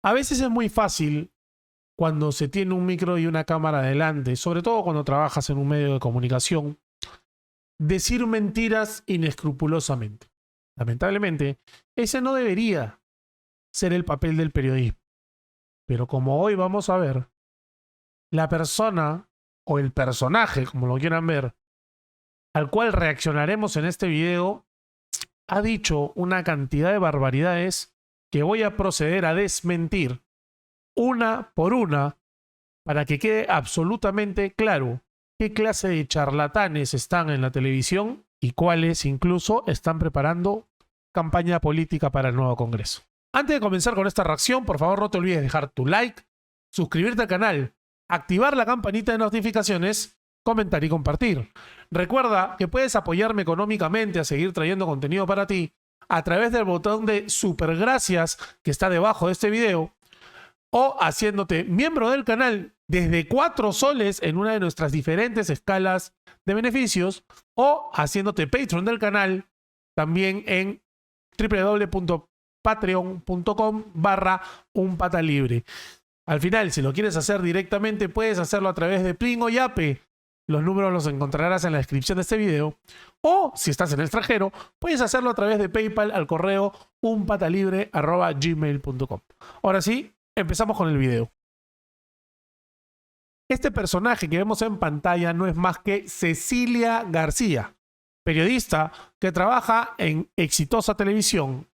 A veces es muy fácil cuando se tiene un micro y una cámara adelante, sobre todo cuando trabajas en un medio de comunicación, decir mentiras inescrupulosamente. Lamentablemente, ese no debería ser el papel del periodismo. Pero como hoy vamos a ver, la persona o el personaje, como lo quieran ver, al cual reaccionaremos en este video, ha dicho una cantidad de barbaridades que voy a proceder a desmentir una por una para que quede absolutamente claro qué clase de charlatanes están en la televisión y cuáles incluso están preparando campaña política para el nuevo Congreso. Antes de comenzar con esta reacción, por favor no te olvides dejar tu like, suscribirte al canal, activar la campanita de notificaciones, comentar y compartir. Recuerda que puedes apoyarme económicamente a seguir trayendo contenido para ti a través del botón de super gracias que está debajo de este video o haciéndote miembro del canal desde 4 soles en una de nuestras diferentes escalas de beneficios o haciéndote Patreon del canal también en www.patreon.com/unpatalibre. Al final, si lo quieres hacer directamente, puedes hacerlo a través de Plin o Yape. Los números los encontrarás en la descripción de este video. O, si estás en el extranjero, puedes hacerlo a través de PayPal al correo unpatalibre@gmail.com. Ahora sí, empezamos con el video. Este personaje que vemos en pantalla no es más que Cecilia García, periodista que trabaja en Exitosa Televisión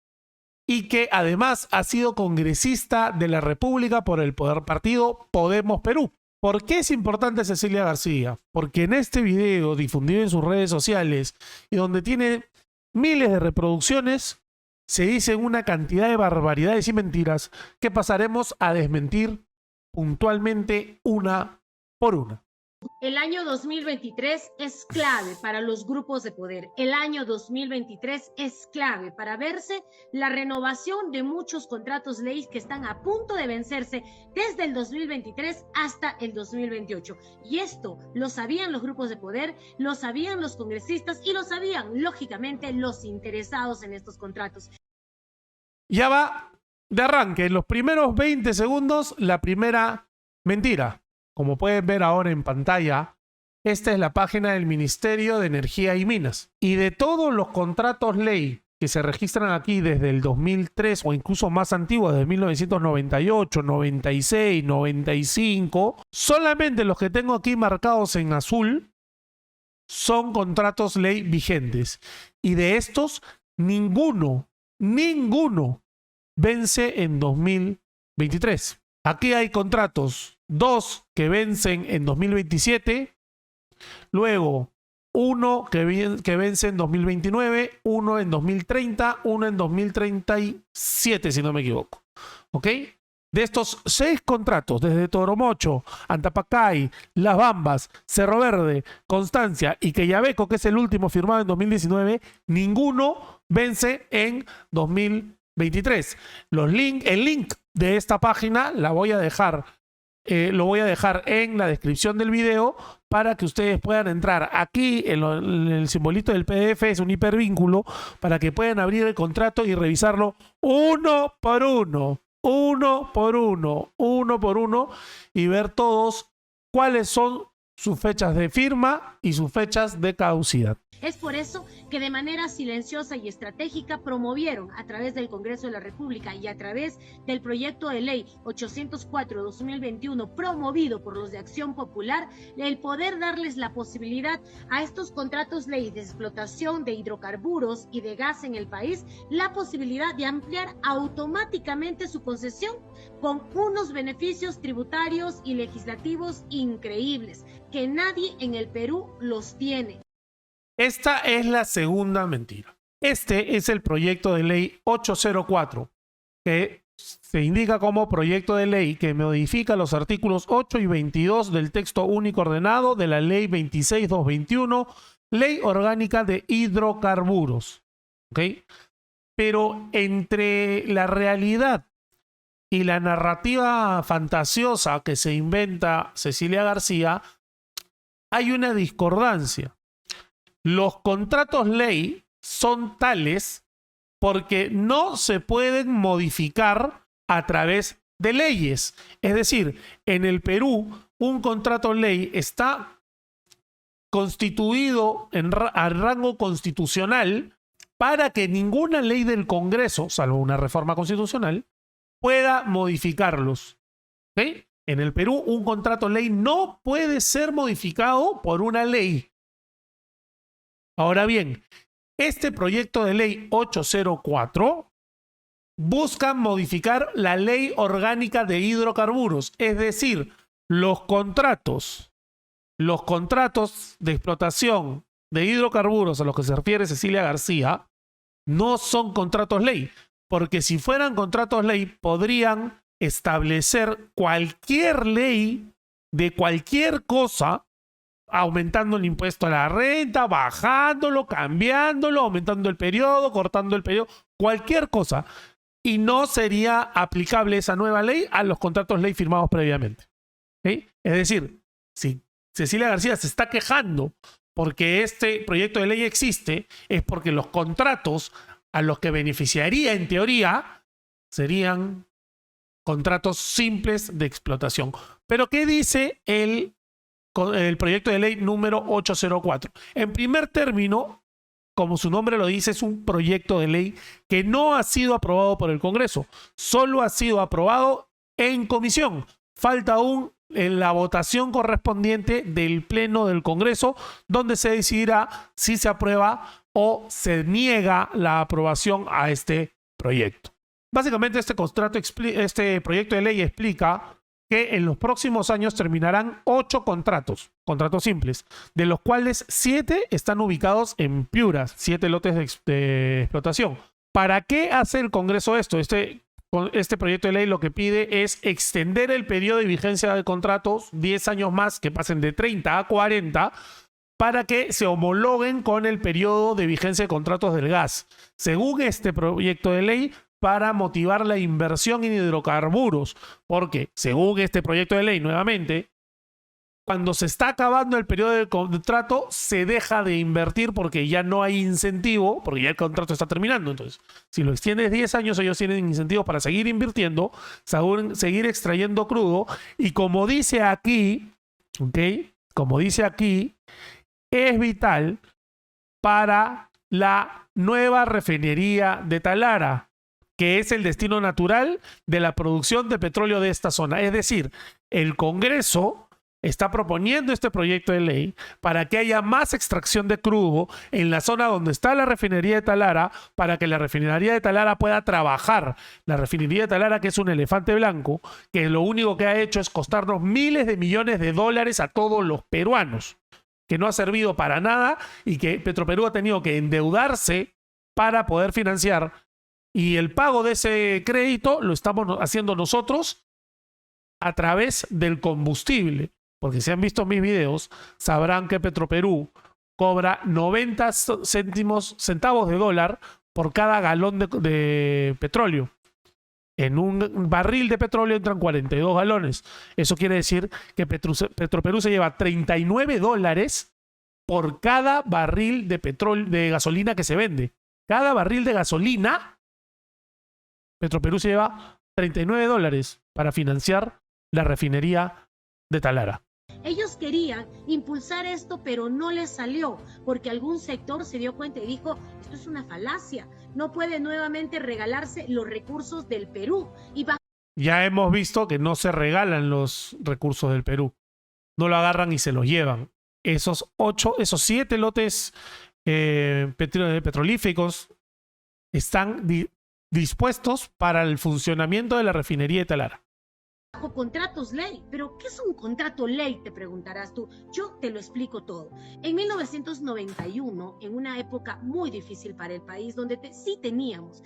y que además ha sido congresista de la República por el partido Podemos Perú. ¿Por qué es importante Cecilia García? Porque en este video difundido en sus redes sociales y donde tiene miles de reproducciones, se dicen una cantidad de barbaridades y mentiras que pasaremos a desmentir puntualmente una por una. El año 2023 es clave para los grupos de poder. El año 2023 es clave para verse la renovación de muchos contratos ley que están a punto de vencerse desde el 2023 hasta el 2028. Y esto lo sabían los grupos de poder, lo sabían los congresistas y lo sabían, lógicamente, los interesados en estos contratos. Ya va de arranque, en los primeros 20 segundos, la primera mentira. Como pueden ver ahora en pantalla, esta es la página del Ministerio de Energía y Minas. Y de todos los contratos ley que se registran aquí desde el 2003 o incluso más antiguos, desde 1998, 96, 95, solamente los que tengo aquí marcados en azul son contratos ley vigentes. Y de estos, ninguno vence en 2023. Aquí hay contratos, 2 que vencen en 2027, luego uno que vence en 2029, uno en 2030, uno en 2037, si no me equivoco. ¿Ok? De estos 6 contratos, desde Toromocho, Antapacay, Las Bambas, Cerro Verde, Constancia y Quellaveco, que es el último firmado en 2019, ninguno vence en 2023. El link de esta página lo voy a dejar en la descripción del video para que ustedes puedan entrar. Aquí en el simbolito del PDF es un hipervínculo para que puedan abrir el contrato y revisarlo uno por uno y ver todos cuáles son sus fechas de firma y sus fechas de caducidad. Es por eso que de manera silenciosa y estratégica promovieron a través del Congreso de la República y a través del proyecto de ley 804-2021 promovido por los de Acción Popular el poder darles la posibilidad a estos contratos ley de explotación de hidrocarburos y de gas en el país, la posibilidad de ampliar automáticamente su concesión con unos beneficios tributarios y legislativos increíbles que nadie en el Perú los tiene. Esta es la segunda mentira. Este es el proyecto de ley 804, que se indica como proyecto de ley que modifica los artículos 8 y 22 del texto único ordenado de la ley 26.221, ley orgánica de hidrocarburos. ¿Okay? Pero entre la realidad y la narrativa fantasiosa que se inventa Cecilia García, hay una discordancia. Los contratos ley son tales porque no se pueden modificar a través de leyes. Es decir, en el Perú, un contrato ley está constituido a rango constitucional para que ninguna ley del Congreso, salvo una reforma constitucional, pueda modificarlos. ¿Okay? En el Perú, un contrato ley no puede ser modificado por una ley. Ahora bien, este proyecto de ley 804 busca modificar la ley orgánica de hidrocarburos, es decir, los contratos de explotación de hidrocarburos a los que se refiere Cecilia García no son contratos ley, porque si fueran contratos ley podrían establecer cualquier ley de cualquier cosa, aumentando el impuesto a la renta, bajándolo, cambiándolo, aumentando el periodo, cortando el periodo, cualquier cosa. Y no sería aplicable esa nueva ley a los contratos ley firmados previamente. ¿Sí? Es decir, si Cecilia García se está quejando porque este proyecto de ley existe, es porque los contratos a los que beneficiaría en teoría serían contratos simples de explotación. Pero ¿qué dice el proyecto de ley número 804? En primer término, como su nombre lo dice, es un proyecto de ley que no ha sido aprobado por el Congreso, solo ha sido aprobado en comisión. Falta aún en la votación correspondiente del Pleno del Congreso, donde se decidirá si se aprueba o se niega la aprobación a este proyecto. Básicamente este proyecto de ley explica que en los próximos años terminarán 8 contratos simples, de los cuales 7 están ubicados en Piura, 7 lotes de explotación. ¿Para qué hace el Congreso esto? Este proyecto de ley lo que pide es extender el periodo de vigencia de contratos 10 años más, que pasen de 30 a 40, para que se homologuen con el periodo de vigencia de contratos del gas. Según este proyecto de ley, para motivar la inversión en hidrocarburos, porque según este proyecto de ley, nuevamente, cuando se está acabando el periodo de contrato, se deja de invertir porque ya no hay incentivo, porque ya el contrato está terminando. Entonces, si lo extiendes 10 años, ellos tienen incentivos para seguir invirtiendo, seguir extrayendo crudo, y como dice aquí, ¿ok? Como dice aquí, es vital para la nueva refinería de Talara, que es el destino natural de la producción de petróleo de esta zona. Es decir, el Congreso está proponiendo este proyecto de ley para que haya más extracción de crudo en la zona donde está la refinería de Talara, para que la refinería de Talara pueda trabajar. La refinería de Talara, que es un elefante blanco, que lo único que ha hecho es costarnos miles de millones de dólares a todos los peruanos, que no ha servido para nada y que Petroperú ha tenido que endeudarse para poder financiar. Y el pago de ese crédito lo estamos haciendo nosotros a través del combustible. Porque si han visto mis videos, sabrán que Petroperú cobra 90 centavos de dólar por cada galón de petróleo. En un barril de petróleo entran 42 galones. Eso quiere decir que Petroperú se lleva 39 dólares por cada barril de gasolina que se vende. Cada barril de gasolina, Petroperú se lleva 39 dólares para financiar la refinería de Talara. Ellos querían impulsar esto, pero no les salió, porque algún sector se dio cuenta y dijo, esto es una falacia, no puede nuevamente regalarse los recursos del Perú. Ya hemos visto que no se regalan los recursos del Perú, no lo agarran y se los llevan. Esos 7 lotes petrolíferos están dispuestos para el funcionamiento de la refinería de Talara. Bajo contratos ley. ¿Pero qué es un contrato ley? Te preguntarás tú. Yo te lo explico todo. En 1991, en una época muy difícil para el país, donde sí teníamos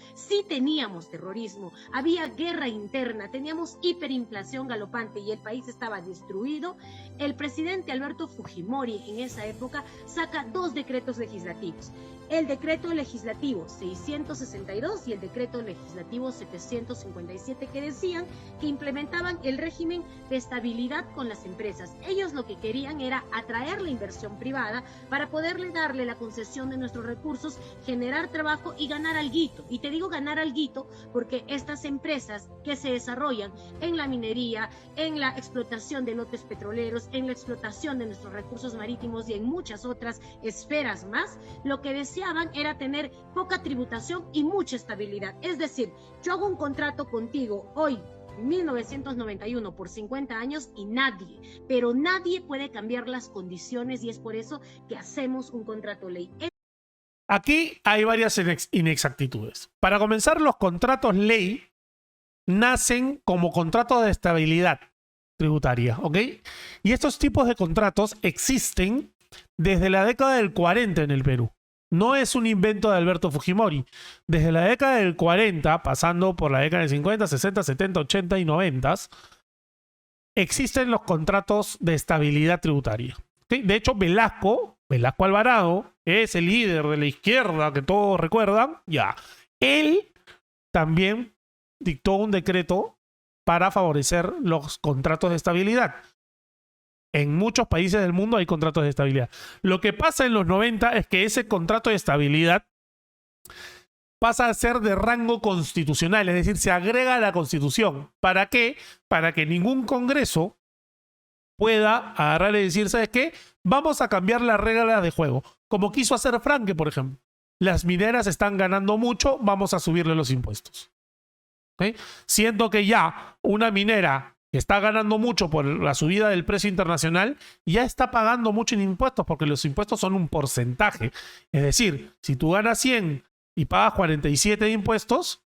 terrorismo, había guerra interna, teníamos hiperinflación galopante y el país estaba destruido, el presidente Alberto Fujimori en esa época saca 2 decretos legislativos. el decreto legislativo 662 y el decreto legislativo 757, que decían que implementaban el régimen de estabilidad con las empresas. Ellos lo que querían era atraer la inversión privada para poderle darle la concesión de nuestros recursos, generar trabajo y ganar alguito. Y te digo ganar alguito porque estas empresas que se desarrollan en la minería, en la explotación de lotes petroleros, en la explotación de nuestros recursos marítimos y en muchas otras esferas más, lo que decían era tener poca tributación y mucha estabilidad. Es decir, yo hago un contrato contigo hoy, 1991, por 50 años y pero nadie puede cambiar las condiciones, y es por eso que hacemos un contrato ley. Aquí hay varias inexactitudes. Para comenzar, los contratos ley nacen como contratos de estabilidad tributaria, ¿ok? Y estos tipos de contratos existen desde la década del 40 en el Perú. No es un invento de Alberto Fujimori. Desde la década del 40, pasando por la década del 50, 60, 70, 80 y 90, existen los contratos de estabilidad tributaria. ¿Sí? De hecho, Velasco Alvarado, es el líder de la izquierda que todos recuerdan, ya. Él también dictó un decreto para favorecer los contratos de estabilidad. En muchos países del mundo hay contratos de estabilidad. Lo que pasa en los 90 es que ese contrato de estabilidad pasa a ser de rango constitucional, es decir, se agrega a la Constitución. ¿Para qué? Para que ningún Congreso pueda agarrar y decir, ¿sabes qué? Vamos a cambiar las reglas de juego. Como quiso hacer Franke, por ejemplo. Las mineras están ganando mucho, vamos a subirle los impuestos. ¿Okay? Siendo que ya una minera que está ganando mucho por la subida del precio internacional, ya está pagando mucho en impuestos, porque los impuestos son un porcentaje. Es decir, si tú ganas 100 y pagas 47 de impuestos,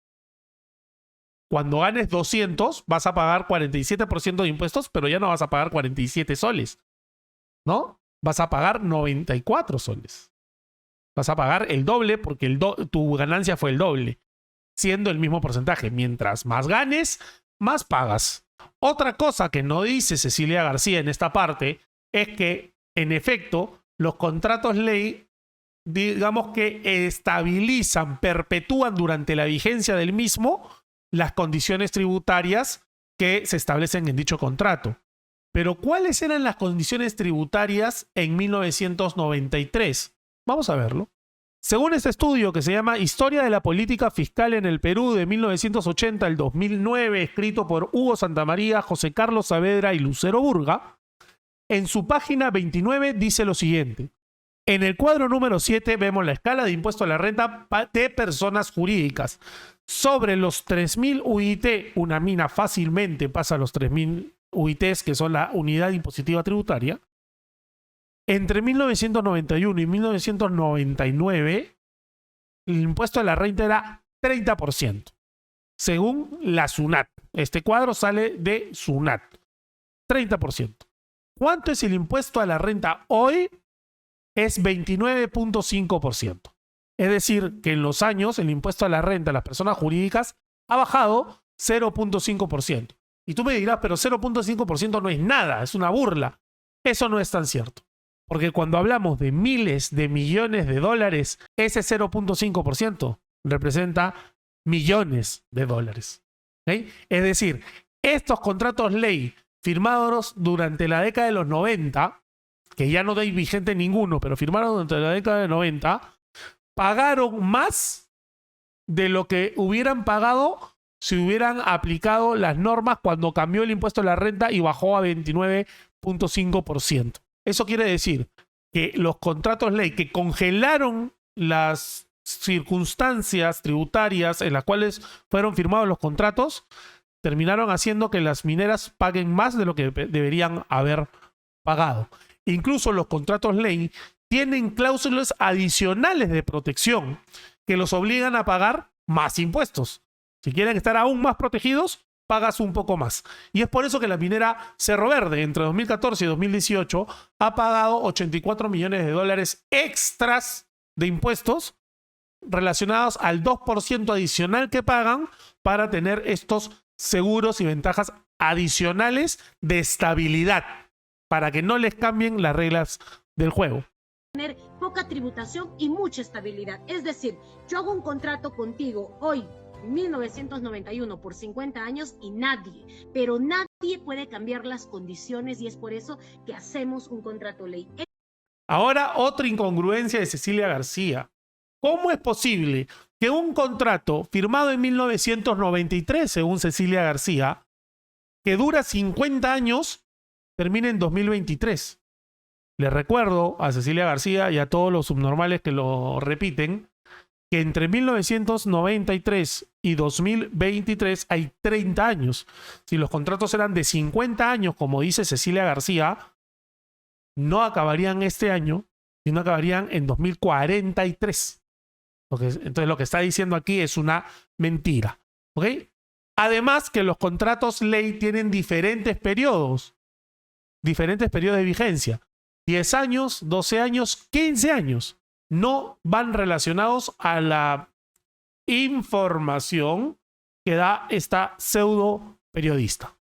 cuando ganes 200 vas a pagar 47% de impuestos, pero ya no vas a pagar 47 soles, ¿no? Vas a pagar 94 soles. Vas a pagar el doble porque tu ganancia fue el doble, siendo el mismo porcentaje. Mientras más ganes, más pagas. Otra cosa que no dice Cecilia García en esta parte es que, en efecto, los contratos ley, digamos que estabilizan, perpetúan durante la vigencia del mismo las condiciones tributarias que se establecen en dicho contrato. Pero, ¿cuáles eran las condiciones tributarias en 1993? Vamos a verlo. Según este estudio que se llama Historia de la Política Fiscal en el Perú de 1980 al 2009, escrito por Hugo Santamaría, José Carlos Saavedra y Lucero Burga, en su página 29 dice lo siguiente. En el cuadro número 7 vemos la escala de impuesto a la renta de personas jurídicas. Sobre los 3.000 UIT, una mina fácilmente pasa a los 3.000 UITs, que son la unidad impositiva tributaria. Entre 1991 y 1999, el impuesto a la renta era 30%, según la SUNAT. Este cuadro sale de SUNAT. 30%. ¿Cuánto es el impuesto a la renta hoy? Es 29.5%. Es decir, que en los años el impuesto a la renta a las personas jurídicas ha bajado 0.5%. Y tú me dirás, pero 0.5% no es nada, es una burla. Eso no es tan cierto. Porque cuando hablamos de miles de millones de dólares, ese 0.5% representa millones de dólares. ¿Okay? Es decir, estos contratos ley firmados durante la década de los 90, que ya no hay vigente ninguno, pero firmaron durante la década de 90, pagaron más de lo que hubieran pagado si hubieran aplicado las normas cuando cambió el impuesto a la renta y bajó a 29.5%. Eso quiere decir que los contratos ley que congelaron las circunstancias tributarias en las cuales fueron firmados los contratos, terminaron haciendo que las mineras paguen más de lo que deberían haber pagado. Incluso los contratos ley tienen cláusulas adicionales de protección que los obligan a pagar más impuestos. Si quieren estar aún más protegidos, pagas un poco más. Y es por eso que la minera Cerro Verde, entre 2014 y 2018, ha pagado 84 millones de dólares extras de impuestos relacionados al 2% adicional que pagan para tener estos seguros y ventajas adicionales de estabilidad, para que no les cambien las reglas del juego. Tener poca poca tributación y mucha estabilidad. Es decir, yo hago un contrato contigo hoy, 1991, por 50 años y nadie, pero nadie puede cambiar las condiciones y es por eso que hacemos un contrato ley. Ahora, otra incongruencia de Cecilia García. ¿Cómo es posible que un contrato firmado en 1993, según Cecilia García, que dura 50 años, termine en 2023? Les recuerdo a Cecilia García y a todos los subnormales que lo repiten, que entre 1993 y 2023 hay 30 años. Si los contratos eran de 50 años, como dice Cecilia García, no acabarían este año, sino acabarían en 2043. Entonces lo que está diciendo aquí es una mentira. ¿Ok? Además que los contratos ley tienen diferentes periodos de vigencia. 10 años, 12 años, 15 años. No van relacionados a la información que da esta pseudo periodista.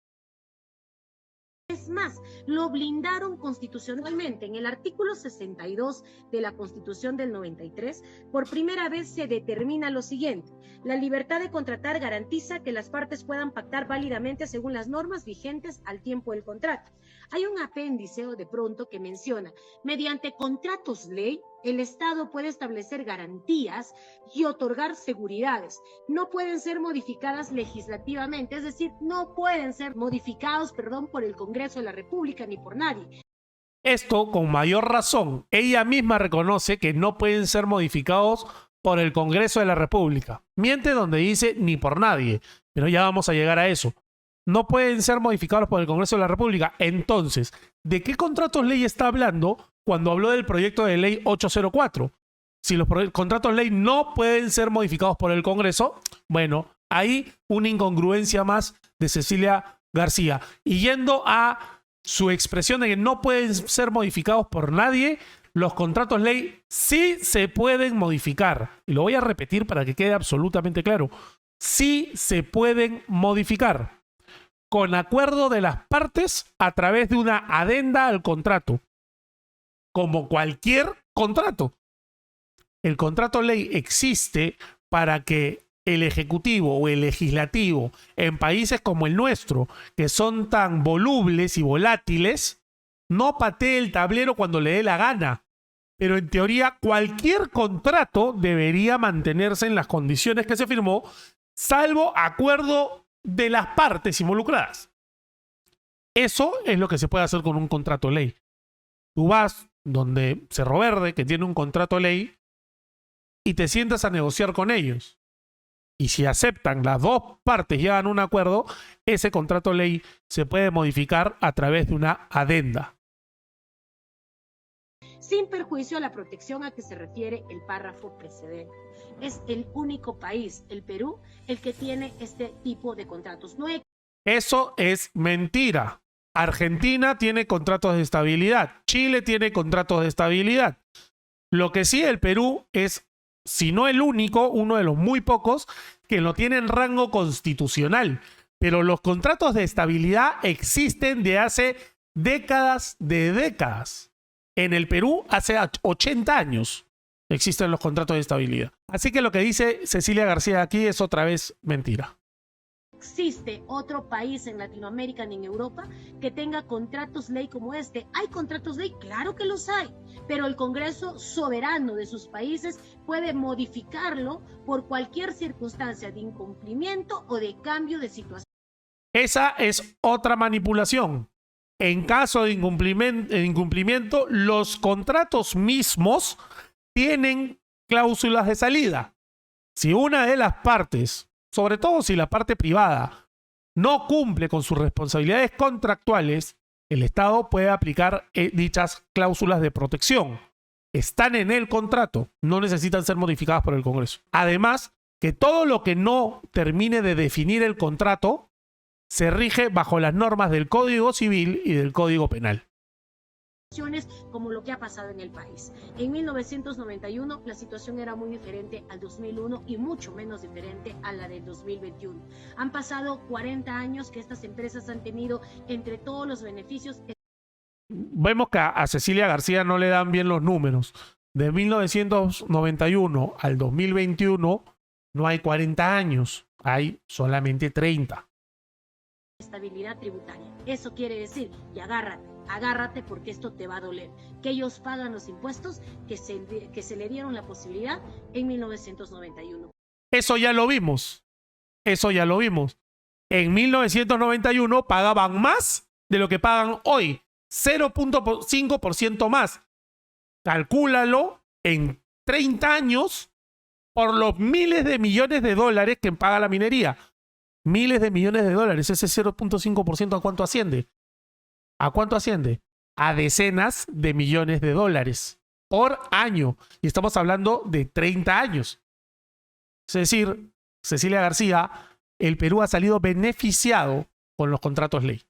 Es más, lo blindaron constitucionalmente. En el artículo 62 de la Constitución del 93, por primera vez se determina lo siguiente: la libertad de contratar garantiza que las partes puedan pactar válidamente según las normas vigentes al tiempo del contrato. Hay un apéndice o de pronto que menciona, mediante contratos ley, el Estado puede establecer garantías y otorgar seguridades. No pueden ser modificadas legislativamente, es decir, no pueden ser modificados, por el Congreso de la República ni por nadie. Esto con mayor razón. Ella misma reconoce que no pueden ser modificados por el Congreso de la República. Miente donde dice ni por nadie, pero ya vamos a llegar a eso. No pueden ser modificados por el Congreso de la República. Entonces, ¿de qué contratos ley está hablando cuando habló del proyecto de ley 804? Si los contratos ley no pueden ser modificados por el Congreso, bueno, hay una incongruencia más de Cecilia García. Y yendo a su expresión de que no pueden ser modificados por nadie, los contratos ley sí se pueden modificar. Y lo voy a repetir para que quede absolutamente claro. Sí se pueden modificar con acuerdo de las partes a través de una adenda al contrato. Como cualquier contrato. El contrato ley existe para que el ejecutivo o el legislativo en países como el nuestro, que son tan volubles y volátiles, no patee el tablero cuando le dé la gana. Pero en teoría cualquier contrato debería mantenerse en las condiciones que se firmó, salvo acuerdo de las partes involucradas. Eso es lo que se puede hacer con un contrato ley. Tú vas donde Cerro Verde, que tiene un contrato ley, y te sientas a negociar con ellos. Y si aceptan, las dos partes llegan a un acuerdo, ese contrato ley se puede modificar a través de una adenda. Sin perjuicio a la protección a que se refiere el párrafo precedente. Es el único país, el Perú, el que tiene este tipo de contratos. Eso es mentira. Argentina tiene contratos de estabilidad. Chile tiene contratos de estabilidad. Lo que sí, el Perú es, si no el único, uno de los muy pocos que no tienen rango constitucional. Pero los contratos de estabilidad existen de hace décadas de décadas. En el Perú, hace 80 años existen los contratos de estabilidad. Así que lo que dice Cecilia García aquí es otra vez mentira. ¿Existe otro país en Latinoamérica ni en Europa que tenga contratos ley como este? ¿Hay contratos ley? Claro que los hay, pero el Congreso soberano de sus países puede modificarlo por cualquier circunstancia de incumplimiento o de cambio de situación. Esa es otra manipulación. En caso de incumplimiento, los contratos mismos tienen cláusulas de salida. Si una de las partes, sobre todo si la parte privada, no cumple con sus responsabilidades contractuales, el Estado puede aplicar dichas cláusulas de protección. Están en el contrato, no necesitan ser modificadas por el Congreso. Además, que todo lo que no termine de definir el contrato se rige bajo las normas del Código Civil y del Código Penal. Como lo que ha pasado en el país. En 1991 la situación era muy diferente al 2001 y mucho menos diferente a la del 2021. Han pasado 40 años que estas empresas han tenido entre todos los beneficios. Vemos que a Cecilia García no le dan bien los números. De 1991 al 2021 no hay 40 años, hay solamente 30. Estabilidad tributaria. Eso quiere decir, y agárrate porque esto te va a doler, que ellos pagan los impuestos que se le dieron la posibilidad en 1991. Eso ya lo vimos. En 1991 pagaban más de lo que pagan hoy. 0.5% más. Calcúlalo en 30 años por los miles de millones de dólares que paga la minería. Miles de millones de dólares. Ese 0.5% ¿a cuánto asciende? ¿A cuánto asciende? A decenas de millones de dólares por año. Y estamos hablando de 30 años. Es decir, Cecilia García, el Perú ha salido beneficiado con los contratos ley.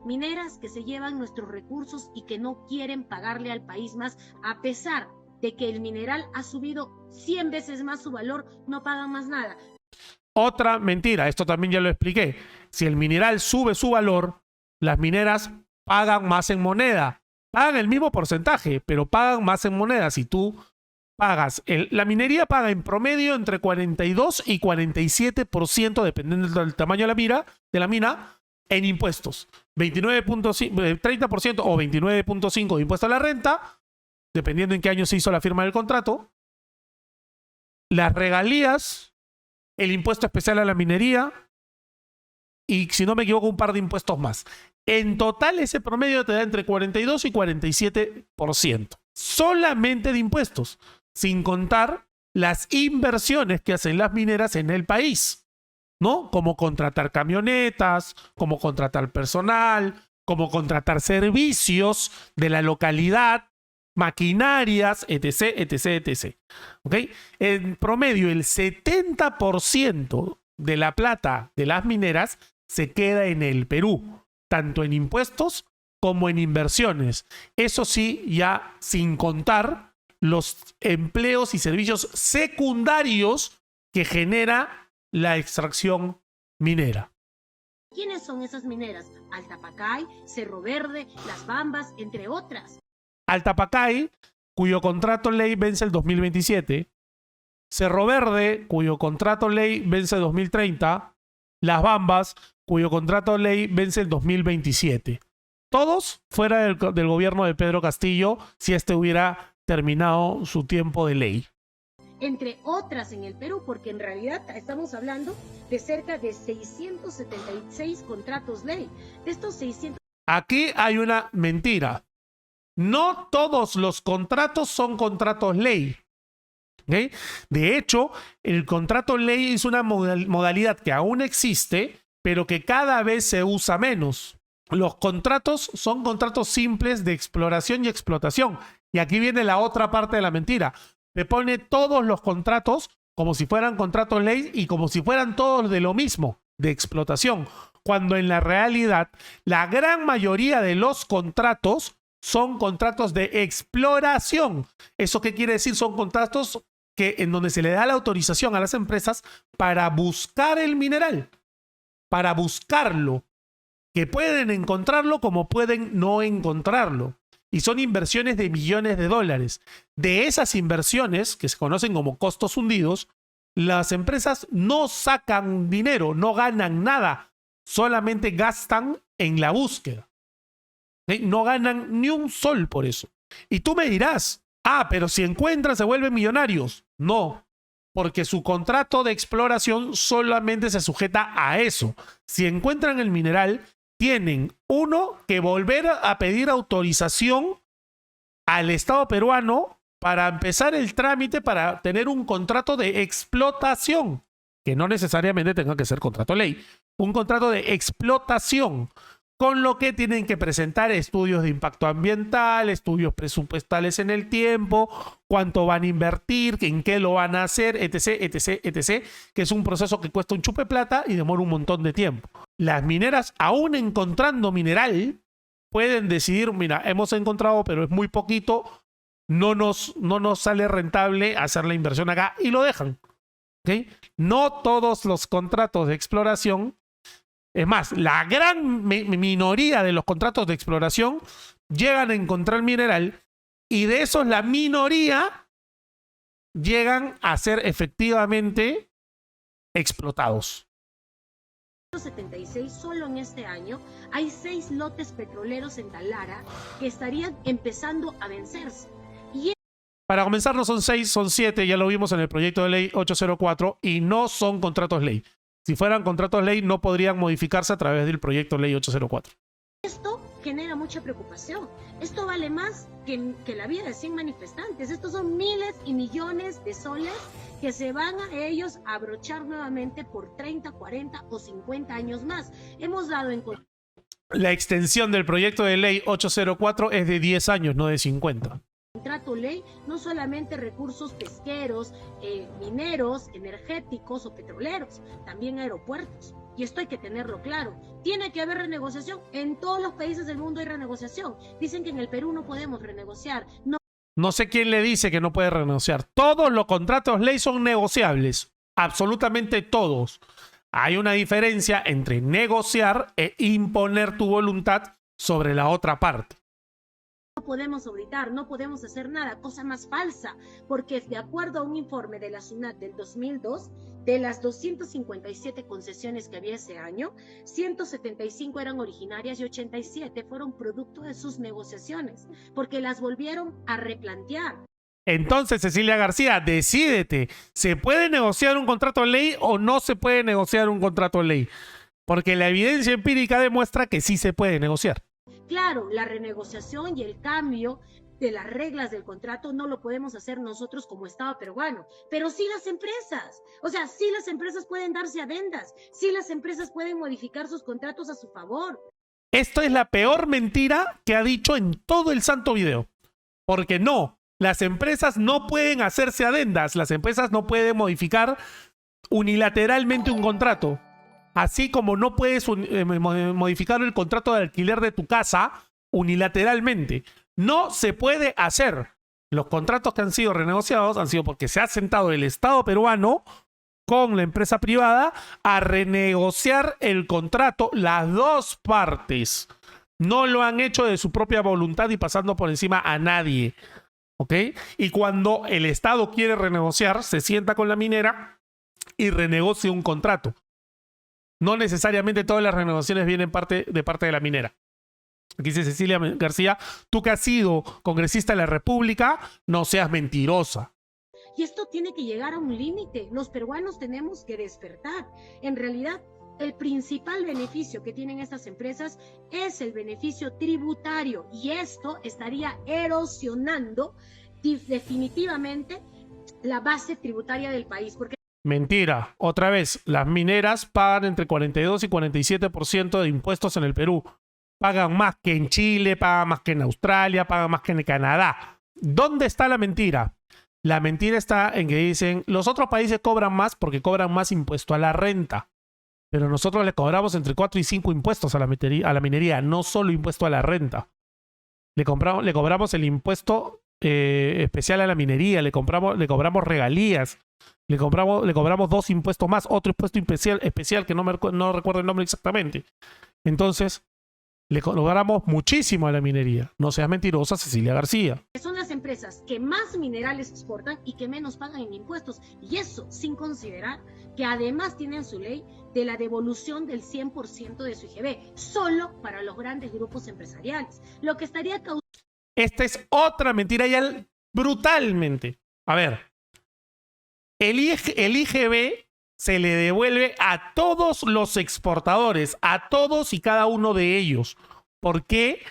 Mineras que se llevan nuestros recursos y que no quieren pagarle al país más, a pesar de que el mineral ha subido 100 veces más su valor, no pagan más nada. Otra mentira, esto también ya lo expliqué. Si el mineral sube su valor, las mineras pagan más en moneda. Pagan el mismo porcentaje, pero pagan más en moneda. Si tú pagas, la minería paga en promedio entre 42 y 47%, dependiendo del tamaño de la mina, en impuestos. 30% o 29.5% de impuesto a la renta, dependiendo en qué año se hizo la firma del contrato. Las regalías, el impuesto especial a la minería y, si no me equivoco, un par de impuestos más. En total, ese promedio te da entre 42 y 47%. Solamente de impuestos, sin contar las inversiones que hacen las mineras en el país, ¿no? Como contratar camionetas, como contratar personal, como contratar servicios de la localidad, maquinarias, etc., etc., etc. ¿Ok? En promedio, el 70% de la plata de las mineras se queda en el Perú, tanto en impuestos como en inversiones. Eso sí, ya sin contar los empleos y servicios secundarios que genera la extracción minera. ¿Quiénes son esas mineras? Altapacay, Cerro Verde, Las Bambas, entre otras. Altapacay, cuyo contrato ley vence el 2027. Cerro Verde, cuyo contrato ley vence el 2030. Las Bambas, cuyo contrato ley vence el 2027. Todos fuera del gobierno de Pedro Castillo, si este hubiera terminado su tiempo de ley. Entre otras en el Perú, porque en realidad estamos hablando de cerca de 676 contratos ley. De estos 600... Aquí hay una mentira. No todos los contratos son contratos ley. ¿Okay? De hecho, el contrato ley es una modalidad que aún existe, pero que cada vez se usa menos. Los contratos son contratos simples de exploración y explotación. Y aquí viene la otra parte de la mentira. Te pone todos los contratos como si fueran contratos ley y como si fueran todos de lo mismo, de explotación. Cuando en la realidad, la gran mayoría de los contratos son contratos de exploración. ¿Eso qué quiere decir? Son contratos en donde se le da la autorización a las empresas para buscar el mineral, para buscarlo, que pueden encontrarlo como pueden no encontrarlo. Y son inversiones de millones de dólares. De esas inversiones, que se conocen como costos hundidos, las empresas no sacan dinero, no ganan nada, solamente gastan en la búsqueda. No ganan ni un sol por eso. Y tú me dirás, pero si encuentran se vuelven millonarios. No, porque su contrato de exploración solamente se sujeta a eso. Si encuentran el mineral, tienen que volver a pedir autorización al Estado peruano para empezar el trámite para tener un contrato de explotación, que no necesariamente tenga que ser contrato ley, un contrato de explotación, con lo que tienen que presentar estudios de impacto ambiental, estudios presupuestales en el tiempo, cuánto van a invertir, en qué lo van a hacer, etc., etc., etc., que es un proceso que cuesta un chupe plata y demora un montón de tiempo. Las mineras, aún encontrando mineral, pueden decidir, mira, hemos encontrado, pero es muy poquito, no nos sale rentable hacer la inversión acá, y lo dejan. ¿Okay? No todos los contratos de exploración, es más, la gran minoría de los contratos de exploración llegan a encontrar mineral y de esos la minoría llegan a ser efectivamente explotados. 76, solo en este año hay 6 lotes petroleros en Talara que estarían empezando a vencerse. Y para comenzar no son 6, son 7, ya lo vimos en el proyecto de ley 804 y no son contratos ley. Si fueran contratos ley no podrían modificarse a través del proyecto de ley 804. esto genera mucha preocupación. Esto vale más que la vida de 100 manifestantes. Estos son miles y millones de soles que se van a ellos a abrochar nuevamente por 30, 40 o 50 años más. Hemos dado en La extensión del proyecto de ley 804 es de 10 años, no de 50. contrato ley no solamente recursos pesqueros, mineros, energéticos o petroleros, también aeropuertos. Y esto hay que tenerlo claro. Tiene que haber renegociación. En todos los países del mundo hay renegociación. Dicen que en el Perú no podemos renegociar. No sé quién le dice que no puede renegociar. Todos los contratos ley son negociables. Absolutamente todos. Hay una diferencia entre negociar e imponer tu voluntad sobre la otra parte. No podemos auditar, no podemos hacer nada, cosa más falsa, porque de acuerdo a un informe de la SUNAT del 2002, de las 257 concesiones que había ese año, 175 eran originarias y 87 fueron producto de sus negociaciones, porque las volvieron a replantear. Entonces, Cecilia García, decídete, ¿se puede negociar un contrato de ley o no se puede negociar un contrato de ley? Porque la evidencia empírica demuestra que sí se puede negociar. Claro, la renegociación y el cambio de las reglas del contrato no lo podemos hacer nosotros como Estado peruano, pero sí las empresas. O sea, sí las empresas pueden darse adendas, sí las empresas pueden modificar sus contratos a su favor. Esto es la peor mentira que ha dicho en todo el santo video. Porque no, las empresas no pueden hacerse adendas, las empresas no pueden modificar unilateralmente un contrato. Así como no puedes modificar el contrato de alquiler de tu casa unilateralmente. No se puede hacer. Los contratos que han sido renegociados han sido porque se ha sentado el Estado peruano con la empresa privada a renegociar el contrato, las dos partes. No lo han hecho de su propia voluntad y pasando por encima a nadie. ¿Ok? Y cuando el Estado quiere renegociar, se sienta con la minera y renegocia un contrato. No necesariamente todas las renegociaciones vienen de parte de la minera. Aquí dice Cecilia García, tú que has sido congresista de la República, no seas mentirosa. Y esto tiene que llegar a un límite. Los peruanos tenemos que despertar. En realidad, el principal beneficio que tienen estas empresas es el beneficio tributario. Y esto estaría erosionando definitivamente la base tributaria del país. Porque mentira. Otra vez, las mineras pagan entre 42 y 47% de impuestos en el Perú. Pagan más que en Chile, pagan más que en Australia, pagan más que en Canadá. ¿Dónde está la mentira? La mentira está en que dicen, los otros países cobran más porque cobran más impuesto a la renta. Pero nosotros le cobramos entre 4 y 5 impuestos a la minería, no solo impuesto a la renta. Le cobramos el impuesto especial a la minería, le cobramos regalías. Le cobramos 2 impuestos más, otro impuesto especial que no recuerdo el nombre exactamente. Entonces, le cobramos muchísimo a la minería. No seas mentirosa, Cecilia García. son las empresas que más minerales exportan y que menos pagan en impuestos. Y eso sin considerar que además tienen su ley de la devolución del 100% de su IGB, solo para los grandes grupos empresariales. Lo que estaría causando... Esta es otra mentira ya brutalmente. A ver. El IGB se le devuelve a todos los exportadores, a todos y cada uno de ellos. ¿Por qué?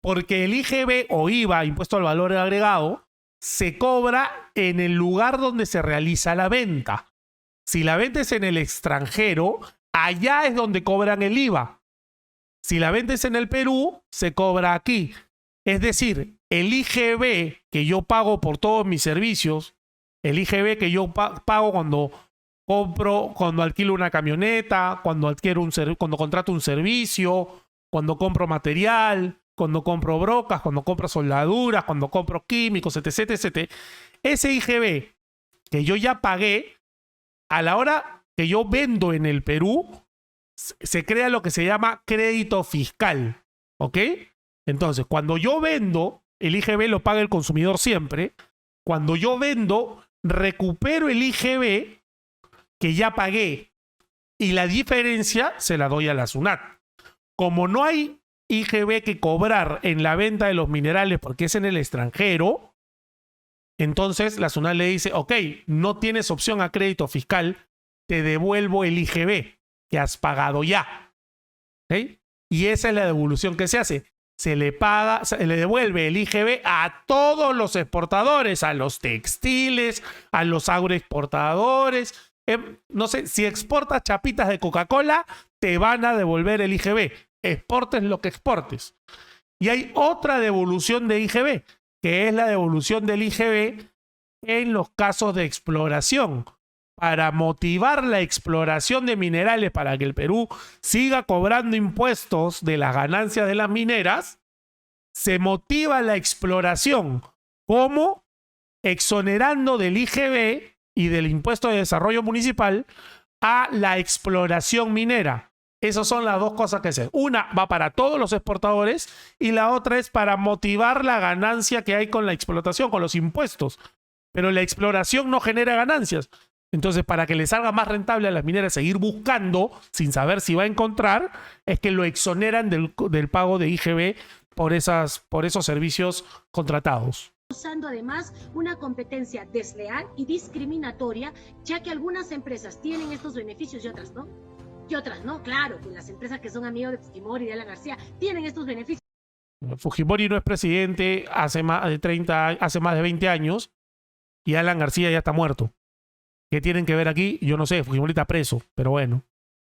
Porque el IGB o IVA, impuesto al valor agregado, se cobra en el lugar donde se realiza la venta. Si la venta es en el extranjero, allá es donde cobran el IVA. Si la venta es en el Perú, se cobra aquí. Es decir, el IGB que yo pago por todos mis servicios, el IGB que yo pago cuando alquilo una camioneta, cuando contrato un servicio, cuando compro material, cuando compro brocas, cuando compro soldaduras, cuando compro químicos, etc, etc. Ese IGB que yo ya pagué, a la hora que yo vendo en el Perú, se crea lo que se llama crédito fiscal. ¿Ok? Entonces, cuando yo vendo el IGB lo paga el consumidor siempre. Cuando yo vendo, recupero el IGB que ya pagué y la diferencia se la doy a la SUNAT. Como no hay IGB que cobrar en la venta de los minerales porque es en el extranjero, entonces la SUNAT le dice, ok, no tienes opción a crédito fiscal, te devuelvo el IGB que has pagado ya. ¿Okay? Y esa es la devolución que se hace. Se le paga, se le devuelve el IGB a todos los exportadores, a los textiles, a los agroexportadores. No sé, si exportas chapitas de Coca-Cola, te van a devolver el IGB. Exportes lo que exportes. Y hay otra devolución de IGB, que es la devolución del IGB en los casos de exploración. Para motivar la exploración de minerales, para que el Perú siga cobrando impuestos de las ganancias de las mineras, se motiva la exploración como exonerando del IGB y del impuesto de desarrollo municipal a la exploración minera. Esas son las dos cosas que se hacen. Una va para todos los exportadores y la otra es para motivar la ganancia que hay con la explotación, con los impuestos. Pero la exploración no genera ganancias. Entonces, para que le salga más rentable a las mineras seguir buscando, sin saber si va a encontrar, es que lo exoneran del pago de IGB por esos servicios contratados. Usando además una competencia desleal y discriminatoria, ya que algunas empresas tienen estos beneficios y otras no. Y otras no, claro, pues las empresas que son amigos de Fujimori y de Alan García tienen estos beneficios. Fujimori no es presidente hace más de 20 años y Alan García ya está muerto. ¿Qué tienen que ver aquí? Yo no sé, Fujimori está preso, pero bueno.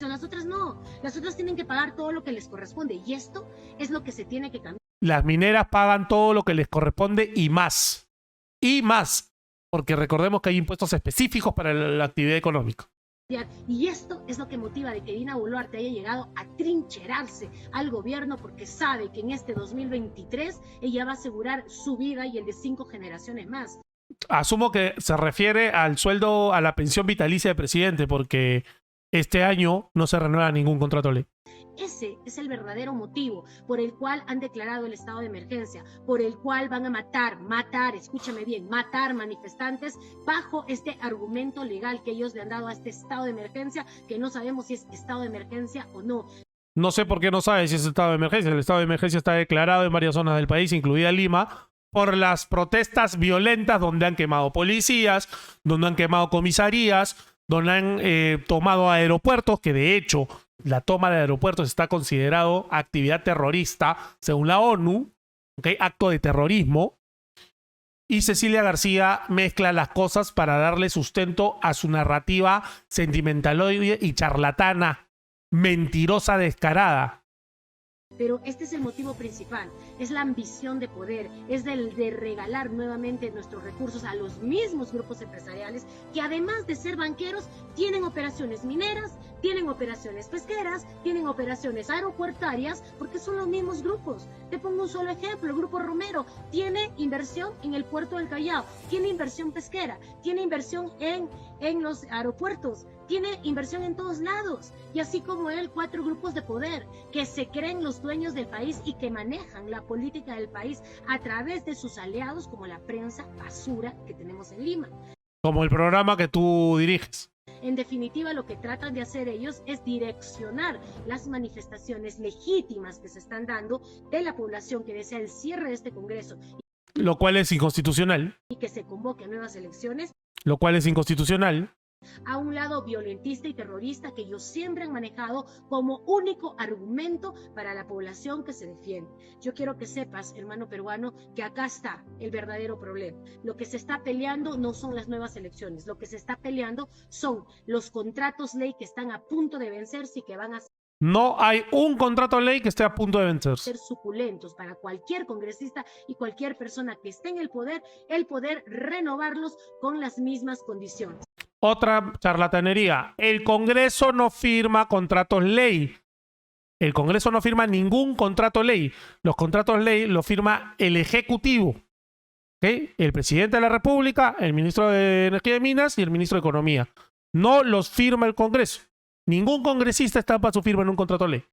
Las otras no, las otras tienen que pagar todo lo que les corresponde y esto es lo que se tiene que cambiar. Las mineras pagan todo lo que les corresponde y más. Y más, porque recordemos que hay impuestos específicos para la actividad económica. Y esto es lo que motiva de que Dina Boluarte haya llegado a trincherarse al gobierno porque sabe que en este 2023 ella va a asegurar su vida y el de 5 generaciones más. Asumo que se refiere al sueldo, a la pensión vitalicia del presidente, porque este año no se renueva ningún contrato de ley. Ese es el verdadero motivo por el cual han declarado el estado de emergencia, por el cual van a matar, escúchame bien, matar manifestantes bajo este argumento legal que ellos le han dado a este estado de emergencia, que no sabemos si es estado de emergencia o no. No sé por qué no sabe si es estado de emergencia. El estado de emergencia está declarado en varias zonas del país, incluida Lima, por las protestas violentas donde han quemado policías, donde han quemado comisarías, donde han tomado aeropuertos, que de hecho la toma de aeropuertos está considerado actividad terrorista según la ONU, ¿okay? Acto de terrorismo. Y Cecilia García mezcla las cosas para darle sustento a su narrativa sentimentaloide y charlatana, mentirosa descarada. Pero este es el motivo principal, es la ambición de poder, es de regalar nuevamente nuestros recursos a los mismos grupos empresariales que además de ser banqueros tienen operaciones mineras, tienen operaciones pesqueras, tienen operaciones aeropuertarias, porque son los mismos grupos. Te pongo un solo ejemplo, el Grupo Romero tiene inversión en el puerto del Callao, tiene inversión pesquera, tiene inversión en los aeropuertos, tiene inversión en todos lados, y así como él, 4 grupos de poder que se creen los dueños del país y que manejan la política del país a través de sus aliados como la prensa basura que tenemos en Lima. Como el programa que tú diriges. En definitiva, lo que tratan de hacer ellos es direccionar las manifestaciones legítimas que se están dando de la población que desea el cierre de este Congreso. Lo cual es inconstitucional. Y que se convoque a nuevas elecciones. Lo cual es inconstitucional. A un lado violentista y terrorista que ellos siempre han manejado como único argumento para la población que se defiende. Yo quiero que sepas, hermano peruano, que acá está el verdadero problema. Lo que se está peleando no son las nuevas elecciones, lo que se está peleando son los contratos ley que están a punto de vencerse y que van a No hay un contrato de ley que esté a punto de vencerse. Ser suculentos para cualquier congresista y cualquier persona que esté en el poder renovarlos con las mismas condiciones. Otra charlatanería. El Congreso no firma contratos ley. El Congreso no firma ningún contrato ley. Los contratos ley los firma el Ejecutivo. ¿Okay? El presidente de la República, el ministro de Energía y Minas y el ministro de Economía. No los firma el Congreso. Ningún congresista está para su firma en un contrato ley.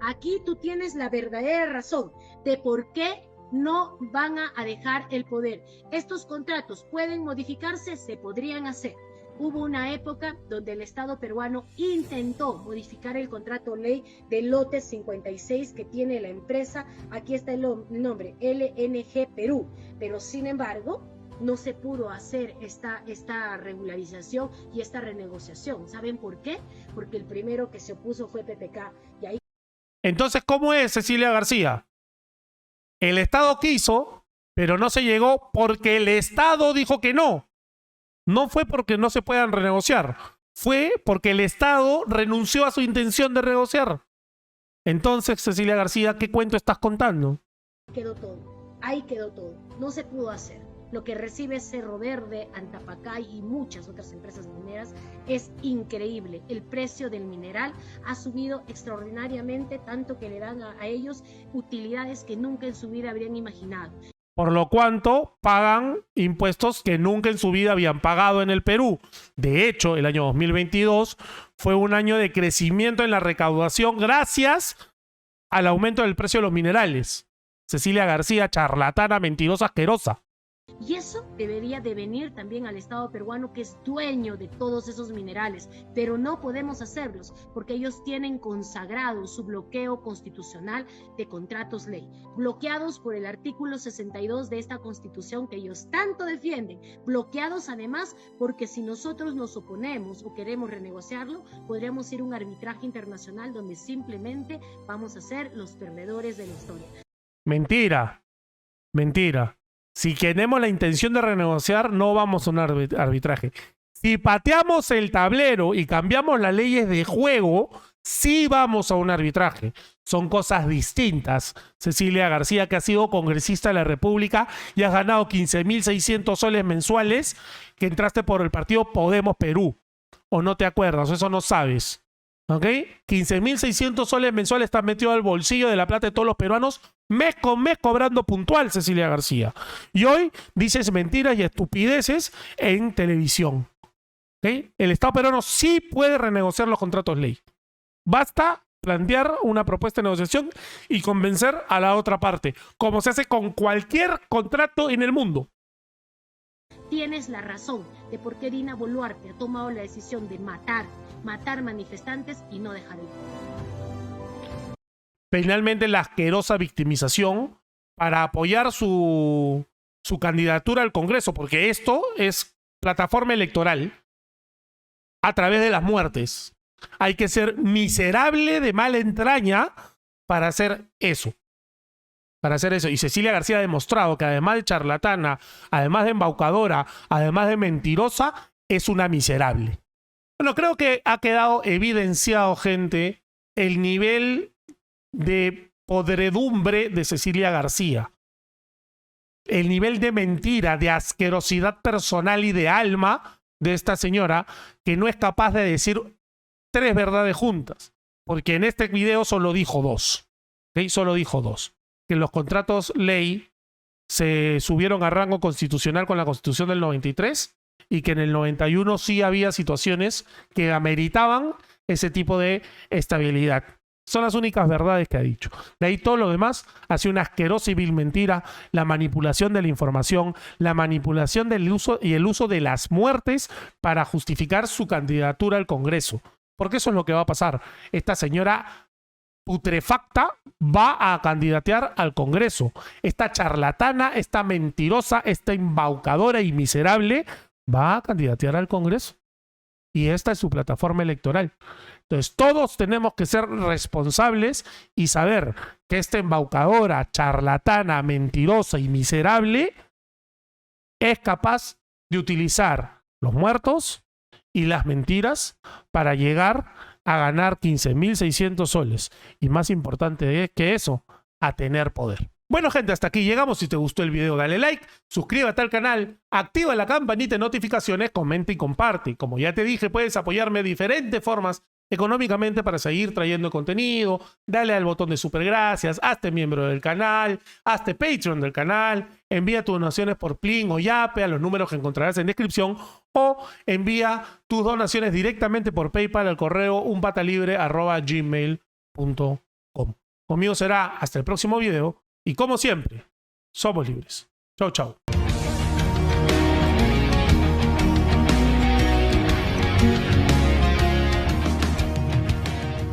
Aquí tú tienes la verdadera razón de por qué no van a dejar el poder. Estos contratos pueden modificarse, se podrían hacer. Hubo una época donde el Estado peruano intentó modificar el contrato ley del lote 56 que tiene la empresa, aquí está el nombre, LNG Perú, pero sin embargo no se pudo hacer esta regularización y esta renegociación. ¿Saben por qué? Porque el primero que se opuso fue PPK. Y ahí... Entonces, ¿cómo es, Cecilia García? El Estado quiso, pero no se llegó porque el Estado dijo que no. No fue porque no se puedan renegociar. Fue porque el Estado renunció a su intención de renegociar. Entonces, Cecilia García, ¿qué cuento estás contando? Quedó todo. Ahí quedó todo. No se pudo hacer. Lo que recibe Cerro Verde, Antapacay y muchas otras empresas mineras es increíble. El precio del mineral ha subido extraordinariamente, tanto que le dan a ellos utilidades que nunca en su vida habrían imaginado. Por lo cuanto pagan impuestos que nunca en su vida habían pagado en el Perú. De hecho, el año 2022 fue un año de crecimiento en la recaudación gracias al aumento del precio de los minerales. Cecilia García, charlatana, mentirosa, asquerosa. Y eso debería de venir también al Estado peruano, que es dueño de todos esos minerales, pero no podemos hacerlos porque ellos tienen consagrado su bloqueo constitucional de contratos ley, bloqueados por el artículo 62 de esta Constitución que ellos tanto defienden, bloqueados además porque si nosotros nos oponemos o queremos renegociarlo, podríamos ir a un arbitraje internacional donde simplemente vamos a ser los perdedores de la historia. Mentira, mentira. Si tenemos la intención de renegociar, no vamos a un arbitraje. Si pateamos el tablero y cambiamos las leyes de juego, sí vamos a un arbitraje. Son cosas distintas. Cecilia García, que ha sido congresista de la República y has ganado 15.600 soles mensuales, que entraste por el partido Podemos Perú. ¿O no te acuerdas? Eso no sabes. ¿Ok? 15.600 soles mensuales están metido al bolsillo de la plata de todos los peruanos, mes con mes cobrando puntual, Cecilia García. Y hoy dices mentiras y estupideces en televisión. ¿Ok? El Estado peruano sí puede renegociar los contratos ley. Basta plantear una propuesta de negociación y convencer a la otra parte, como se hace con cualquier contrato en el mundo. Tienes la razón de por qué Dina Boluarte ha tomado la decisión de matar manifestantes y no dejar el poder. Finalmente, la asquerosa victimización para apoyar su candidatura al Congreso, porque esto es plataforma electoral a través de las muertes. Hay que ser miserable de mala entraña para hacer eso. Y Cecilia García ha demostrado que además de charlatana, además de embaucadora, además de mentirosa, es una miserable. Bueno, creo que ha quedado evidenciado, gente, el nivel de podredumbre de Cecilia García. El nivel de mentira, de asquerosidad personal y de alma de esta señora, que no es capaz de decir 3 verdades juntas. Porque en este video solo dijo 2. ¿Okay? Solo dijo 2. Que los contratos ley se subieron a rango constitucional con la Constitución del 93 y que en el 91 sí había situaciones que ameritaban ese tipo de estabilidad. Son las únicas verdades que ha dicho. De ahí todo lo demás ha sido una asquerosa y vil mentira, la manipulación de la información, la manipulación del uso y el uso de las muertes para justificar su candidatura al Congreso. Porque eso es lo que va a pasar. Esta señora putrefacta va a candidatear al Congreso. Esta charlatana, esta mentirosa, esta embaucadora y miserable va a candidatear al Congreso. Y esta es su plataforma electoral. Entonces todos tenemos que ser responsables y saber que esta embaucadora, charlatana, mentirosa y miserable es capaz de utilizar los muertos y las mentiras para llegar a ganar 15.600 soles. Y más importante que eso, a tener poder. Bueno, gente, hasta aquí llegamos. Si te gustó el video, dale like, suscríbete al canal, activa la campanita de notificaciones, comenta y comparte. Como ya te dije, puedes apoyarme de diferentes formas económicamente para seguir trayendo contenido. Dale al botón de super gracias, hazte miembro del canal, hazte Patreon del canal, envía tus donaciones por Plin o Yape a los números que encontrarás en descripción o envía tus donaciones directamente por PayPal al correo unpatalibre@gmail.com. Conmigo será hasta el próximo video. Y como siempre, somos libres. Chau, chau.